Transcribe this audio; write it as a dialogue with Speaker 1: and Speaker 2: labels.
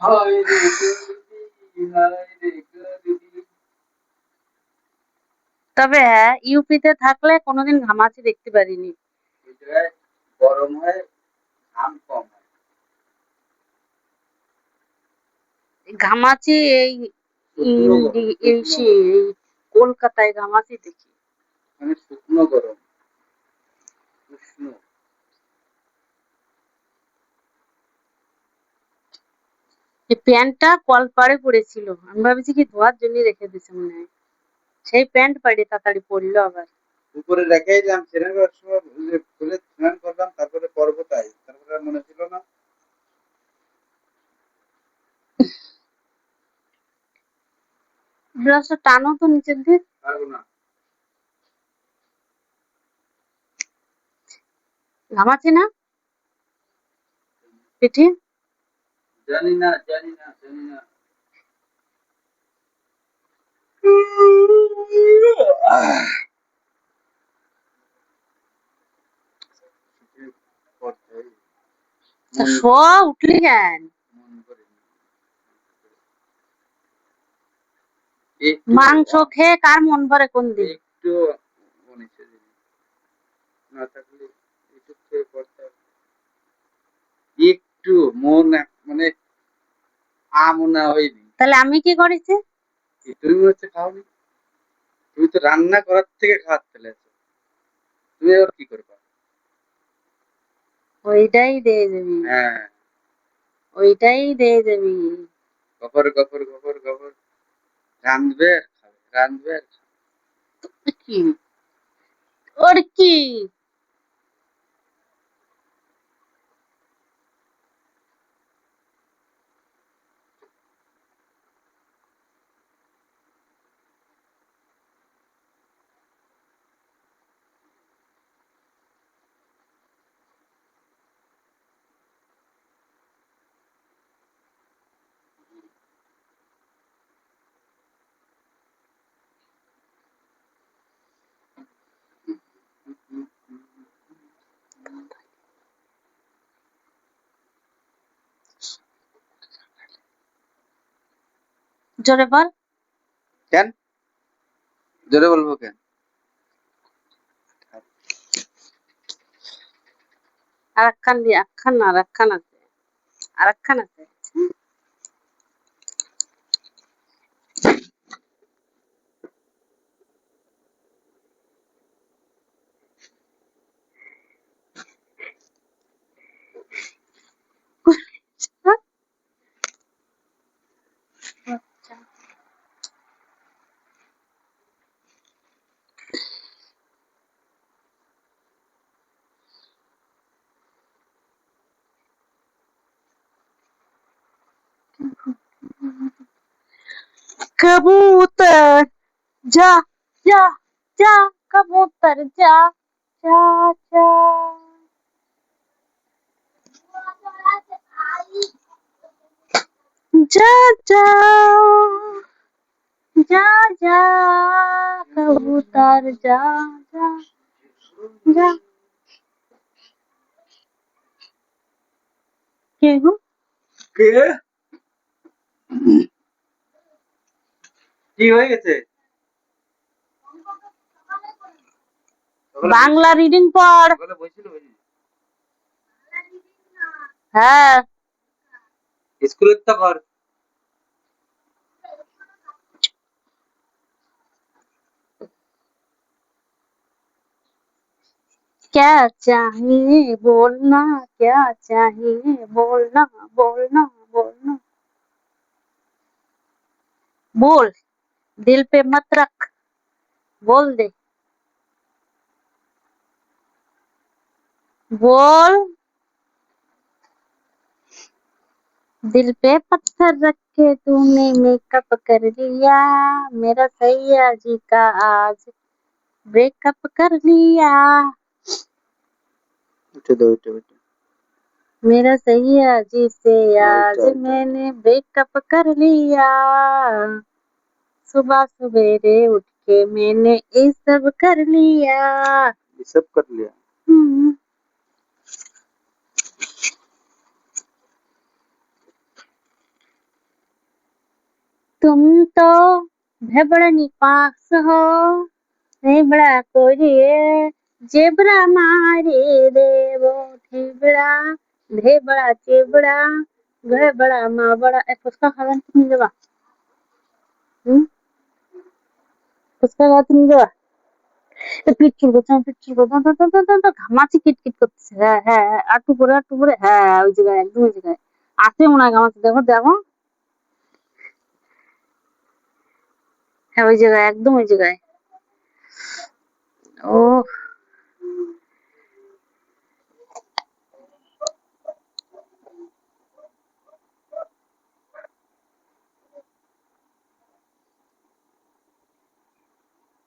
Speaker 1: হায় রে গরিবি, হায় রে গরিবি।
Speaker 2: তবে হ্যাঁ, ইউপিতে থাকলে কোনোদিন ঘামাচি দেখতে পারিনি।
Speaker 1: ওই জায়গায় গরম হয়, ঘাম কম হয়।
Speaker 2: ঘামাচি এই
Speaker 1: শুকনো গরম, শুকনো গরম।
Speaker 2: এই কলকাতায় ঘামাচি দেখি।
Speaker 1: মানে শুকনো গরম, উষ্ণ।
Speaker 2: এই প্যান্টটা কলপাড়ে পড়েছিল, আমি ভাবছি কি ধোয়ার জন্য রেখে দিছে মনে হয়। সেই প্যান্ট পাড়ে তাড়াতাড়ি পড়লো আবার।
Speaker 1: উপরে রেখে এলাম, স্নান করার সময় খুলে স্নান করলাম, তারপরে পর্বতায়, তারপরে আর মনে ছিল না।
Speaker 2: ব্রাশটা টানো তো নিচের দিকে।
Speaker 1: পারবো না।
Speaker 2: ঘামাচি না পিঠে?
Speaker 1: জানি না, জানি না, জানি না।
Speaker 2: শো, উঠলি কেন? মাংস খেয়ে কার মন ভরে কোন দিন?
Speaker 1: একটু মনে না থাকলে একটু খেয়ে পড়তে হবে। একটু মন মানে আমনা হয়নি।
Speaker 2: তাহলে আমি কি করেছি?
Speaker 1: তুমি হচ্ছে খাওনি, তুমি তো রান্না করার থেকে খাওয়ার ফেলেছো, তুমি আবার কি করবা?
Speaker 2: ওইটাই দিয়ে যাবি,
Speaker 1: হ্যাঁ,
Speaker 2: ওইটাই দিয়ে যাবি।
Speaker 1: গফর গফর গফর গফর রাঁধবে আর খাবে, রাঁধবে আর খাবে।
Speaker 2: কি ওর কি? জোরে বল।
Speaker 1: কেন জোরে বলবো কেন?
Speaker 2: আর একখান দিয়ে, একখান না, আর একখান আছে, আর একখান আছে। कबूतर जा जा जा, कबूतर जा जा जा। जा जा जा जा, कबूतर जा जा जा। কে গো?
Speaker 1: কে? কি হয়ে গেছে?
Speaker 2: বাংলা রিডিং পড়। হ্যাঁ,
Speaker 1: স্কুলের তো কর।
Speaker 2: क्या चाहिए बोलना, क्या चाहिए बोलना, बोलना बोलना। बोल, दिल पे मत रख, बोल दे। बोल, दिल पे पत्थर रख के तूने मेकअप कर लिया, मेरा सैया जी का आज ब्रेकअप कर लिया।
Speaker 1: उठे दो, उठे उठे।
Speaker 2: मेरा सैया जी से आज मैंने ब्रेकअप कर लिया, सुबह सवेरे उठ के मैंने ये सब कर लिया।
Speaker 1: ये सब कर लिया।
Speaker 2: तुम तो भेबड़नी पास हो ढेबड़ा कोरिए जेबड़ा मारे रे वो ढेबड़ा ढेबड़ा चेबड़ा घेबड़ा माबड़ा पुचका खाবেন তুমি যাবা ফুচকা খাওয়া তুমি যাবা পিচ্ছিল করছে পিচ্ছিল করছে ঘামাচি কিটকিট করতেছে হ্যাঁ হ্যাঁ হ্যাঁ, একটু পরে হ্যাঁ ওই জায়গায় একদম ওই জায়গায় আছে মনে হয় ঘামাচি দেখো দেখো হ্যাঁ ওই জায়গায় একদম ওই জায়গায় ও